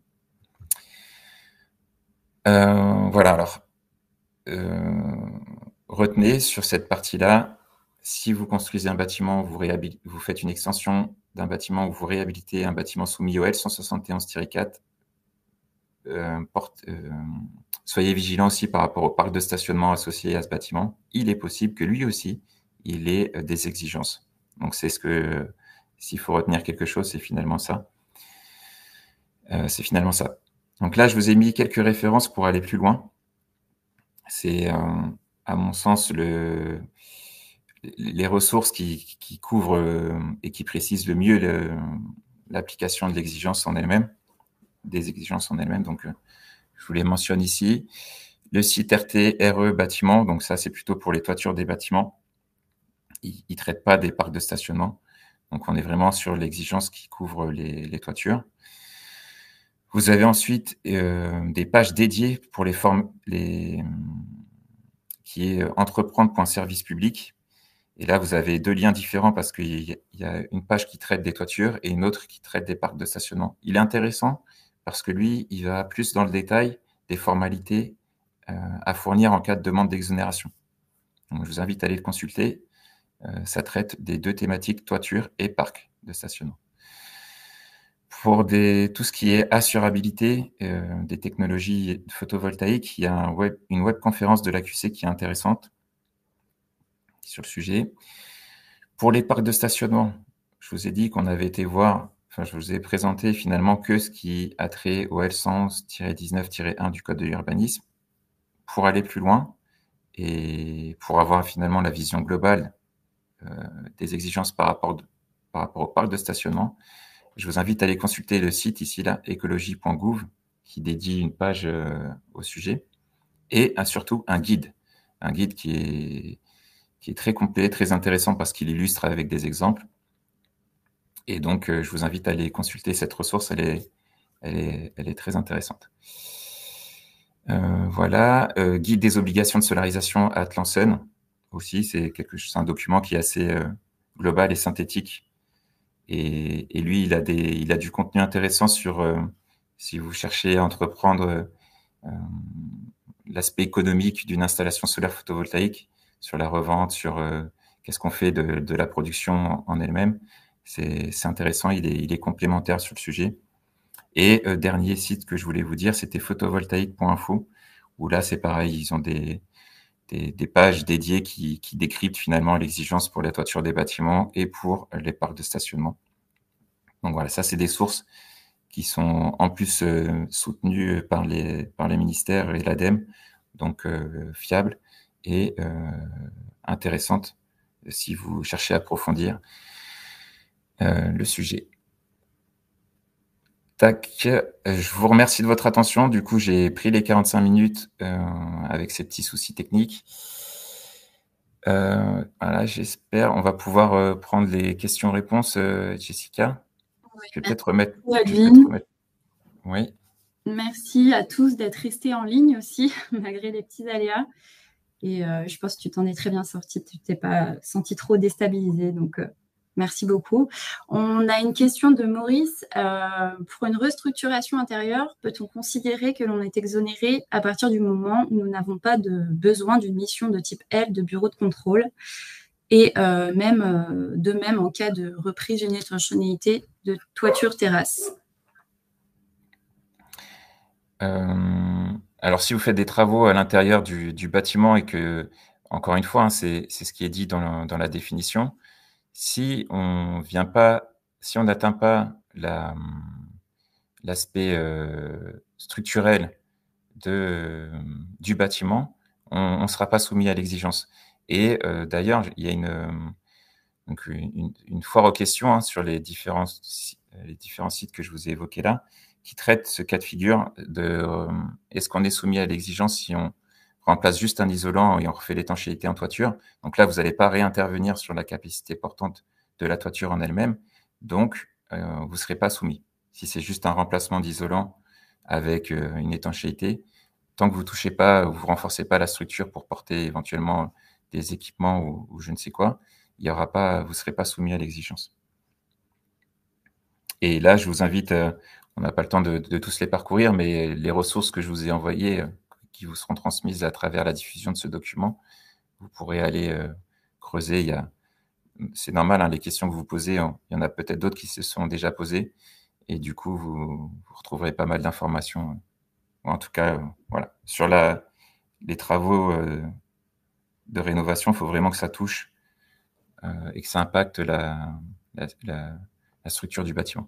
Voilà, alors, retenez sur cette partie-là, si vous construisez un bâtiment, vous faites une extension d'un bâtiment ou vous réhabilitez un bâtiment soumis au L171-4, soyez vigilant aussi par rapport au parc de stationnement associé à ce bâtiment. Il est possible que lui aussi, il ait des exigences. Donc, c'est s'il faut retenir quelque chose, c'est finalement ça. Donc là, je vous ai mis quelques références pour aller plus loin. C'est, à mon sens, les ressources qui couvrent et qui précisent le mieux l'application de l'exigence en elle-même, des exigences en elles-mêmes. Donc, je vous les mentionne ici. Le site RT-RE bâtiment, donc ça, c'est plutôt pour les toitures des bâtiments. Il ne traite pas des parcs de stationnement. Donc, on est vraiment sur l'exigence qui couvre les toitures. Vous avez ensuite des pages dédiées pour qui est entreprendre.service public. Et là, vous avez deux liens différents parce qu'il y a une page qui traite des toitures et une autre qui traite des parcs de stationnement. Il est intéressant parce que lui, il va plus dans le détail des formalités à fournir en cas de demande d'exonération. Donc, je vous invite à aller le consulter. Ça traite des deux thématiques toiture et parc de stationnement. Pour tout ce qui est assurabilité des technologies photovoltaïques, il y a une webconférence de l'AQC qui est intéressante sur le sujet. Pour les parcs de stationnement, je vous ai dit qu'on avait été voir, je vous ai présenté finalement que ce qui a trait au L111-19-1 du Code de l'urbanisme. Pour aller plus loin et pour avoir finalement la vision globale des exigences par rapport au parc de stationnement, je vous invite à aller consulter le site ici, là, écologie.gouv, qui dédie une page au sujet, et surtout un guide qui est très complet, très intéressant parce qu'il illustre avec des exemples. Et donc, je vous invite à aller consulter cette ressource, elle est très intéressante. Voilà, guide des obligations de solarisation à Atlansen aussi, c'est un document qui est assez global et synthétique. Et lui, il a du contenu intéressant sur si vous cherchez à entreprendre l'aspect économique d'une installation solaire photovoltaïque, sur la revente, sur qu'est-ce qu'on fait de la production en elle-même. C'est intéressant, il est complémentaire sur le sujet. Et dernier site que je voulais vous dire, c'était photovoltaïque.info, où là, c'est pareil, ils ont des pages dédiées qui décryptent finalement l'exigence pour la toiture des bâtiments et pour les parcs de stationnement. Donc voilà, ça, c'est des sources qui sont en plus soutenues par les ministères et l'ADEME, donc fiables et intéressantes si vous cherchez à approfondir le sujet. Tac, je vous remercie de votre attention. Du coup, j'ai pris les 45 minutes avec ces petits soucis techniques. Voilà, j'espère. On va pouvoir prendre les questions-réponses, Jessica. Je vais peut-être remettre. Oui. Merci à tous d'être restés en ligne aussi, malgré les petits aléas. Et je pense que tu t'en es très bien sorti. Tu t'es pas senti trop déstabilisé. Donc, merci beaucoup. On a une question de Maurice. Pour une restructuration intérieure, peut-on considérer que l'on est exonéré à partir du moment où nous n'avons pas de besoin d'une mission de type L de bureau de contrôle et de même en cas de reprise d'une étanchéité de toiture terrasse? Alors, si vous faites des travaux à l'intérieur du bâtiment et que, encore une fois, hein, c'est ce qui est dit dans la définition, si on n'atteint pas l'aspect structurel du bâtiment, on ne sera pas soumis à l'exigence. Et d'ailleurs, il y a donc une foire aux questions, hein, sur les différents sites que je vous ai évoqués là, qui traitent ce cas de figure de est-ce qu'on est soumis à l'exigence si on remplace juste un isolant et on refait l'étanchéité en toiture. Donc là, vous n'allez pas réintervenir sur la capacité portante de la toiture en elle-même, donc vous ne serez pas soumis. Si c'est juste un remplacement d'isolant avec une étanchéité, tant que vous touchez pas, vous renforcez pas la structure pour porter éventuellement des équipements ou je ne sais quoi, vous ne serez pas soumis à l'exigence. Et là, je vous invite, on n'a pas le temps de tous les parcourir, mais les ressources que je vous ai envoyées, qui vous seront transmises à travers la diffusion de ce document, vous pourrez aller creuser. C'est normal, hein, les questions que vous posez, il y en a peut-être d'autres qui se sont déjà posées, et du coup, vous retrouverez pas mal d'informations. En tout cas, voilà. Sur les travaux de rénovation, il faut vraiment que ça touche et que ça impacte la structure du bâtiment.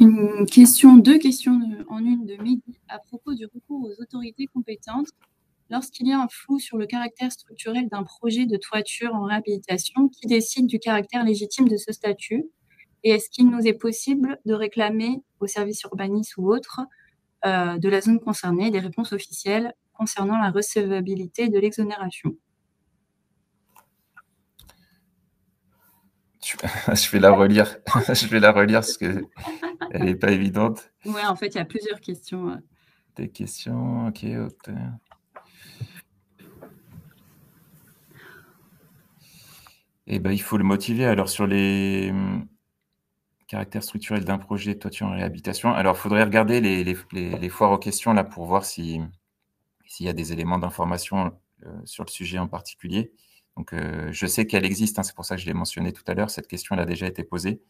Deux questions en une de Mehdi à propos du recours aux autorités compétentes. Lorsqu'il y a un flou sur le caractère structurel d'un projet de toiture en réhabilitation, qui décide du caractère légitime de ce statut? Et est-ce qu'il nous est possible de réclamer au service urbanisme ou autre de la zone concernée des réponses officielles concernant la recevabilité de l'exonération? Je vais la relire. Je vais la relire parce qu'elle n'est pas évidente. Ouais, en fait, il y a plusieurs questions. Des questions, ok. Eh ben, il faut le motiver. Alors, sur les caractères structurels d'un projet de toiture en réhabilitation, alors il faudrait regarder les foires aux questions là pour voir s'il y a des éléments d'information sur le sujet en particulier. Donc, je sais qu'elle existe, hein, c'est pour ça que je l'ai mentionné tout à l'heure. Cette question, elle a déjà été posée.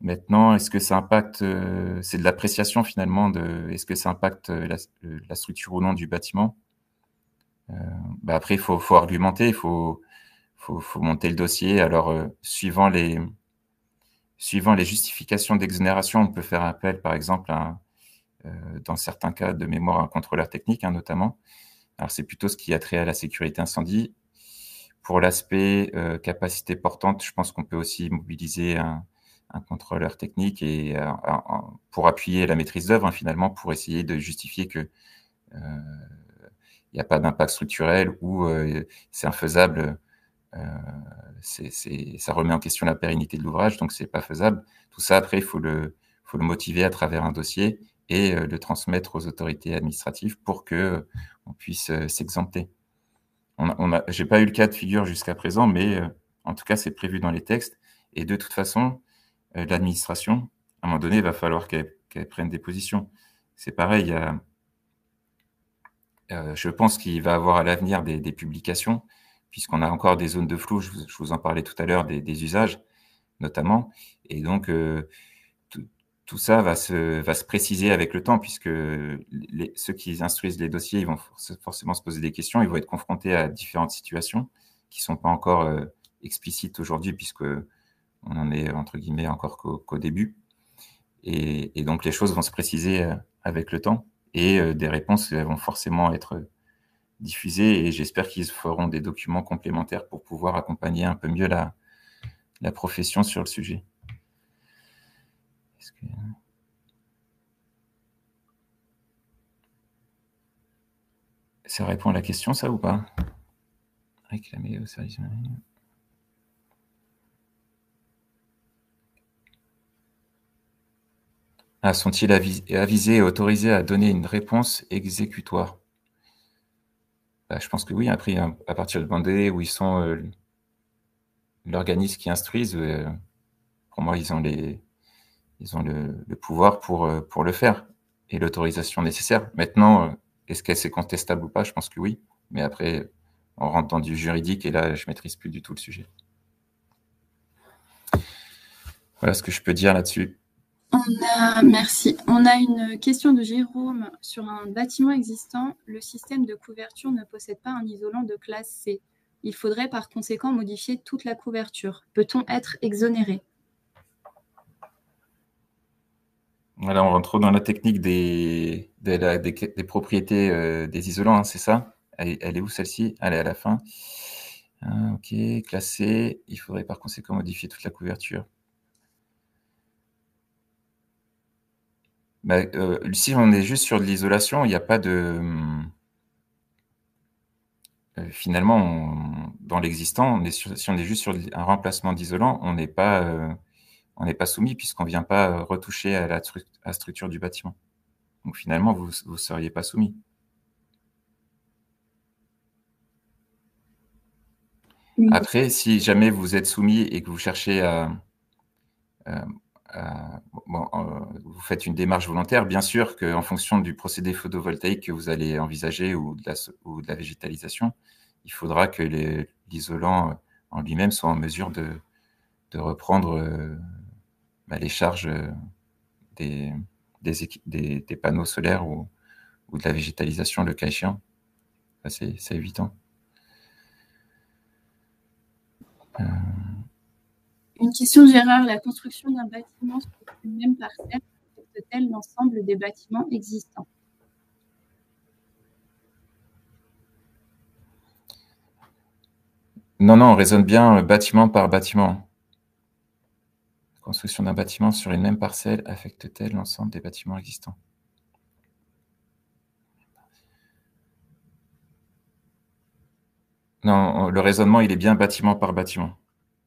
Maintenant, est-ce que ça impacte, c'est de l'appréciation finalement est-ce que ça impacte la structure ou non du bâtiment? Après, il faut argumenter, il faut monter le dossier. Alors, suivant les justifications d'exonération, on peut faire appel, par exemple, dans certains cas de mémoire, à un contrôleur technique, hein, notamment. Alors, c'est plutôt ce qui a trait à la sécurité incendie. Pour l'aspect capacité portante, je pense qu'on peut aussi mobiliser un contrôleur technique et pour appuyer la maîtrise d'œuvre, hein, finalement, pour essayer de justifier que il n'y a pas d'impact structurel ou c'est infaisable. Ça remet en question la pérennité de l'ouvrage, donc c'est pas faisable. Tout ça, après, il faut le motiver à travers un dossier et le transmettre aux autorités administratives pour que on puisse s'exempter. J'ai pas eu le cas de figure jusqu'à présent, mais en tout cas, c'est prévu dans les textes. Et de toute façon, l'administration, à un moment donné, il va falloir qu'elle prenne des positions. C'est pareil, je pense qu'il va y avoir à l'avenir des publications, puisqu'on a encore des zones de flou, je vous en parlais tout à l'heure, des usages notamment. Et donc, tout ça va se préciser avec le temps, puisque ceux qui instruisent les dossiers, ils vont forcément se poser des questions, ils vont être confrontés à différentes situations qui ne sont pas encore explicites aujourd'hui, puisque on en est, entre guillemets, encore qu'au début. Et donc, les choses vont se préciser avec le temps, et des réponses vont forcément être diffusées, et j'espère qu'ils feront des documents complémentaires pour pouvoir accompagner un peu mieux la profession sur le sujet. Ça répond à la question, ça, ou pas? Réclamer au service. Sont-ils avisés et autorisés à donner une réponse exécutoire? Je pense que oui. Après, à partir du moment donné où ils sont l'organisme qui instruise, pour moi, ils ont le pouvoir pour le faire et l'autorisation nécessaire. Maintenant, est-ce que c'est contestable ou pas? Je pense que oui. Mais après, on rentre dans du juridique et là, je maîtrise plus du tout le sujet. Voilà ce que je peux dire là-dessus. Merci. On a une question de Jérôme. Sur un bâtiment existant, le système de couverture ne possède pas un isolant de classe C. Il faudrait par conséquent modifier toute la couverture. Peut-on être exonéré? Voilà, on rentre trop dans la technique des propriétés des isolants, hein, c'est ça? Elle est où celle-ci? Elle est à la fin. Ok, classé. Il faudrait par conséquent modifier toute la couverture. Si on est juste sur de l'isolation, il n'y a pas de... finalement, dans l'existant, si on est juste sur un remplacement d'isolant, on n'est pas soumis puisqu'on ne vient pas retoucher à la structure du bâtiment. Donc finalement, vous ne seriez pas soumis. Oui. Après, si jamais vous êtes soumis et que vous cherchez vous faites une démarche volontaire, bien sûr qu'en fonction du procédé photovoltaïque que vous allez envisager ou de la végétalisation, il faudra que l'isolant en lui-même soit en mesure de reprendre les charges des panneaux solaires ou de la végétalisation, le cas échéant. C'est évident. Une question de Gérard. La construction d'un bâtiment sur une même parcelle affecte-t-elle l'ensemble des bâtiments existants? Non, on raisonne bien bâtiment par bâtiment. La construction d'un bâtiment sur une même parcelle affecte-t-elle l'ensemble des bâtiments existants? Non, le raisonnement, il est bien bâtiment par bâtiment.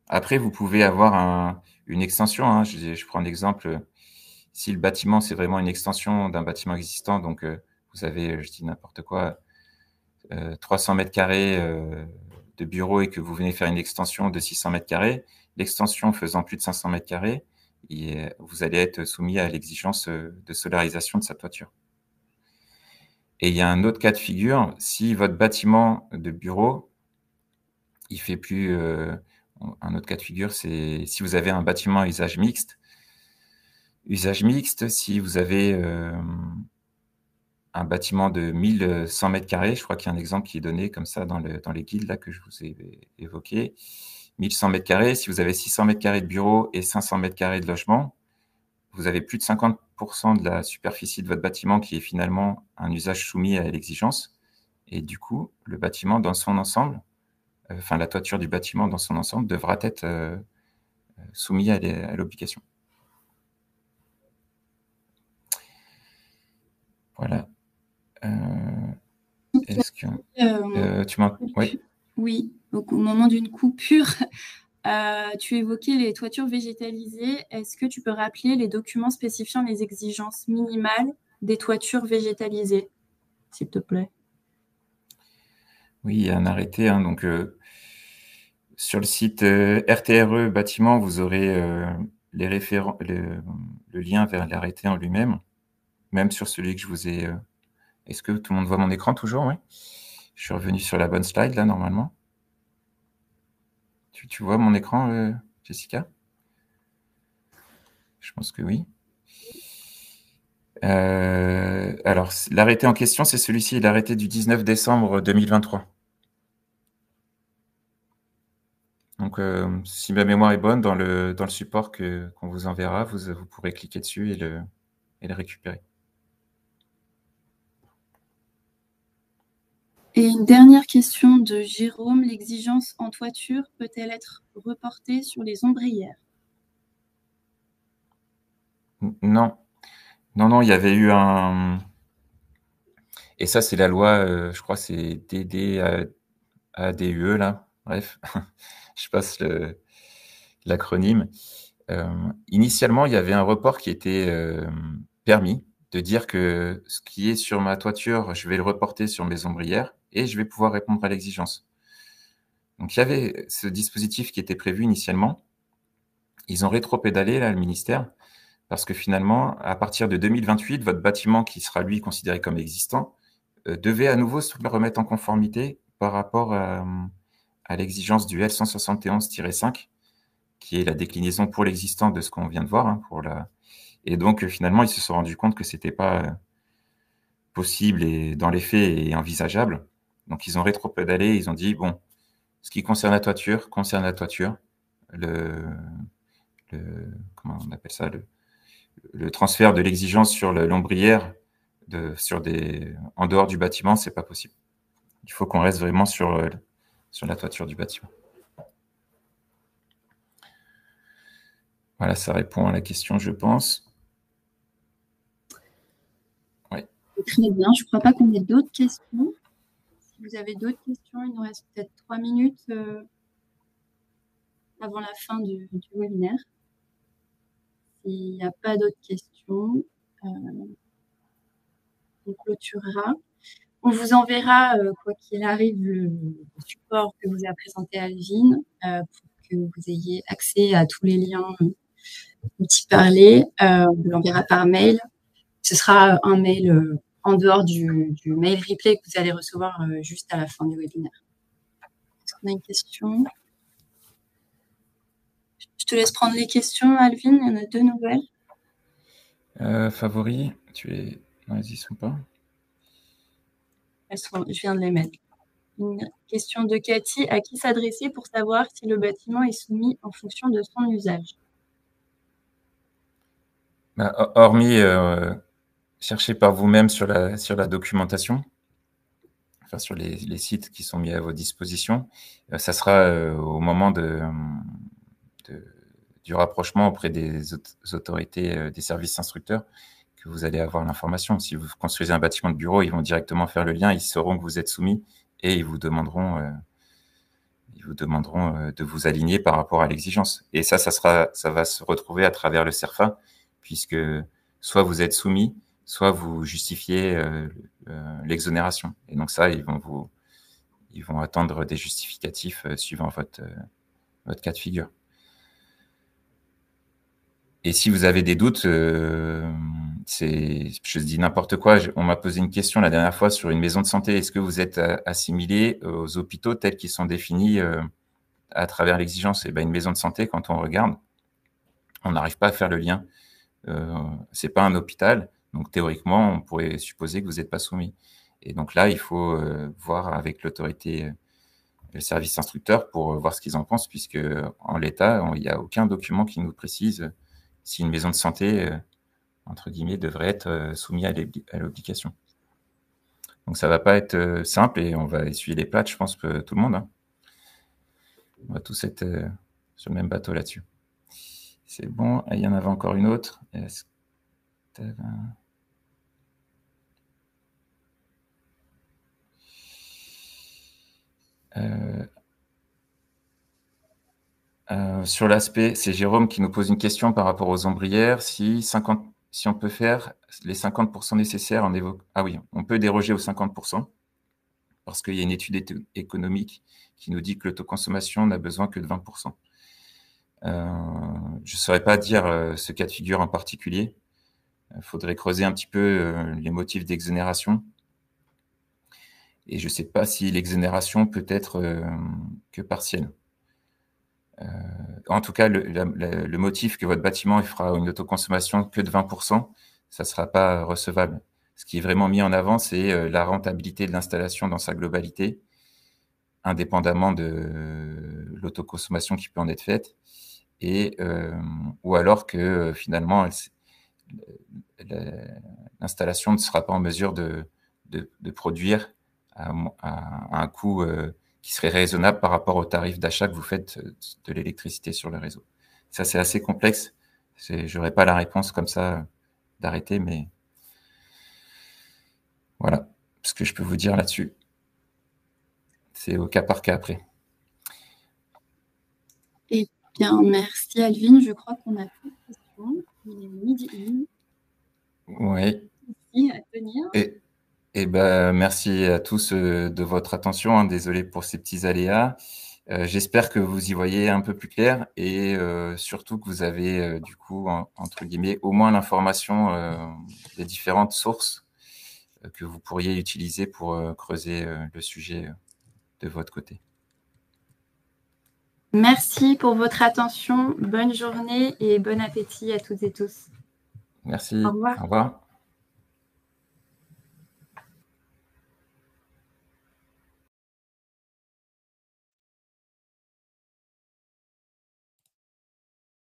Après, vous pouvez avoir une extension. Hein. Je prends l'exemple, si le bâtiment, c'est vraiment une extension d'un bâtiment existant, donc vous avez, je dis n'importe quoi, 300 mètres carrés de bureaux et que vous venez faire une extension de 600 mètres carrés, l'extension faisant plus de 500 mètres carrés, vous allez être soumis à l'exigence de solarisation de sa toiture. Et il y a un autre cas de figure, si votre bâtiment de bureau, il fait plus... un autre cas de figure, c'est si vous avez un bâtiment à usage mixte. Usage mixte, si vous avez un bâtiment de 1100 mètres carrés, je crois qu'il y a un exemple qui est donné comme ça dans les guides là, que je vous ai évoqué. 1100 mètres carrés, si vous avez 600 mètres carrés de bureau et 500 mètres carrés de logement, vous avez plus de 50% de la superficie de votre bâtiment qui est finalement un usage soumis à l'exigence. Et du coup, le bâtiment dans son ensemble, la toiture du bâtiment dans son ensemble devra être soumis à l'obligation. Voilà. Est-ce que tu m'as... Oui. Oui, donc au moment d'une coupure, tu évoquais les toitures végétalisées. Est-ce que tu peux rappeler les documents spécifiant les exigences minimales des toitures végétalisées, s'il te plaît? Oui, il y a un arrêté. Hein, donc, sur le site RTRE bâtiment, vous aurez le lien vers l'arrêté en lui-même, même sur celui que je vous ai... Est-ce que tout le monde voit mon écran toujours? Oui. Je suis revenu sur la bonne slide, là, normalement. Tu vois mon écran, Jessica? Je pense que oui. Alors, l'arrêté en question, c'est celui-ci, l'arrêté du 19 décembre 2023. Donc, si ma mémoire est bonne, dans le support qu'on vous enverra, vous pourrez cliquer dessus et le récupérer. Et une dernière question de Jérôme. L'exigence en toiture peut-elle être reportée sur les ombrières? Non, non, non, il y avait eu un... Et ça, c'est la loi, je crois, c'est DDADUE, là. Bref, je passe l'acronyme. Initialement, il y avait un report qui était permis, de dire que ce qui est sur ma toiture, je vais le reporter sur mes ombrières et je vais pouvoir répondre à l'exigence. Donc, il y avait ce dispositif qui était prévu initialement. Ils ont rétropédalé, là, le ministère, parce que finalement, à partir de 2028, votre bâtiment, qui sera, lui, considéré comme existant, devait à nouveau se remettre en conformité par rapport à l'exigence du L171-5, qui est la déclinaison pour l'existant de ce qu'on vient de voir. Hein, Et donc, finalement, ils se sont rendus compte que ce n'était pas possible et dans les faits et envisageable. Donc, ils ont rétropédalé, ils ont dit, bon, ce qui concerne la toiture, concerne la toiture. Comment on appelle ça, le transfert de l'exigence sur l'ombrière en dehors du bâtiment, c'est pas possible. Il faut qu'on reste vraiment sur la toiture du bâtiment. Voilà, ça répond à la question, je pense. Oui. Très bien. Je ne crois pas qu'on ait d'autres questions. Si vous avez d'autres questions, il nous reste peut-être 3 minutes avant la fin du webinaire. S'il n'y a pas d'autres questions, on clôturera. On vous enverra, quoi qu'il arrive, le support que vous a présenté Alvin pour que vous ayez accès à tous les liens outils parlés. On vous l'enverra par mail. Ce sera un mail en dehors du mail replay que vous allez recevoir juste à la fin du webinaire. Est-ce qu'on a une question? Je te laisse prendre les questions, Alvin. Il y en a 2 nouvelles. Favoris, non, elles y sont pas. Je viens de les mettre. Une question de Cathy. À qui s'adresser pour savoir si le bâtiment est soumis en fonction de son usage? Hormis chercher par vous-même sur la documentation, enfin sur les sites qui sont mis à votre disposition, ça sera au moment du rapprochement auprès des autorités des services instructeurs que vous allez avoir l'information. Si vous construisez un bâtiment de bureau, ils vont directement faire le lien, ils sauront que vous êtes soumis et ils vous demanderont de vous aligner par rapport à l'exigence. Et ça va se retrouver à travers le CERFA, puisque soit vous êtes soumis, soit vous justifiez l'exonération. Et donc ça, ils vont attendre des justificatifs suivant votre cas de figure. Et si vous avez des doutes, je dis n'importe quoi. On m'a posé une question la dernière fois sur une maison de santé. Est-ce que vous êtes assimilé aux hôpitaux tels qu'ils sont définis à travers l'exigence? Et une maison de santé, quand on regarde, on n'arrive pas à faire le lien. C'est pas un hôpital, donc théoriquement, on pourrait supposer que vous n'êtes pas soumis. Et donc là, il faut voir avec l'autorité, le service instructeur pour voir ce qu'ils en pensent, puisque en l'état, il n'y a aucun document qui nous précise si une maison de santé, entre guillemets, devrait être soumise à l'obligation. Donc ça ne va pas être simple et on va essuyer les plates, je pense, que tout le monde. Hein. On va tous être sur le même bateau là-dessus. C'est bon. Il y en avait encore une autre. Sur l'aspect, c'est Jérôme qui nous pose une question par rapport aux ombrières. Si on peut faire les 50% nécessaires en évoquant... Ah oui, on peut déroger aux 50% parce qu'il y a une étude économique qui nous dit que l'autoconsommation n'a besoin que de 20%. Je ne saurais pas dire ce cas de figure en particulier. Il faudrait creuser un petit peu les motifs d'exonération. Et je ne sais pas si l'exonération peut être que partielle. En tout cas, le motif que votre bâtiment fera une autoconsommation que de 20%, ça ne sera pas recevable. Ce qui est vraiment mis en avant, c'est la rentabilité de l'installation dans sa globalité, indépendamment de l'autoconsommation qui peut en être faite, ou alors que finalement, l'installation ne sera pas en mesure de produire à un coût qui serait raisonnable par rapport au tarif d'achat que vous faites de l'électricité sur le réseau. Ça, c'est assez complexe. Je n'aurai pas la réponse comme ça d'arrêter, mais voilà ce que je peux vous dire là-dessus. C'est au cas par cas après. Eh bien, merci Alvin. Je crois qu'on a plus de questions. Il est midi et demi. Oui. Merci à tenir. Et ben, merci à tous de votre attention. Hein. Désolé pour ces petits aléas. J'espère que vous y voyez un peu plus clair et surtout que vous avez du coup, entre guillemets, au moins l'information des différentes sources que vous pourriez utiliser pour creuser le sujet de votre côté. Merci pour votre attention. Bonne journée et bon appétit à toutes et tous. Merci. Au revoir. Au revoir.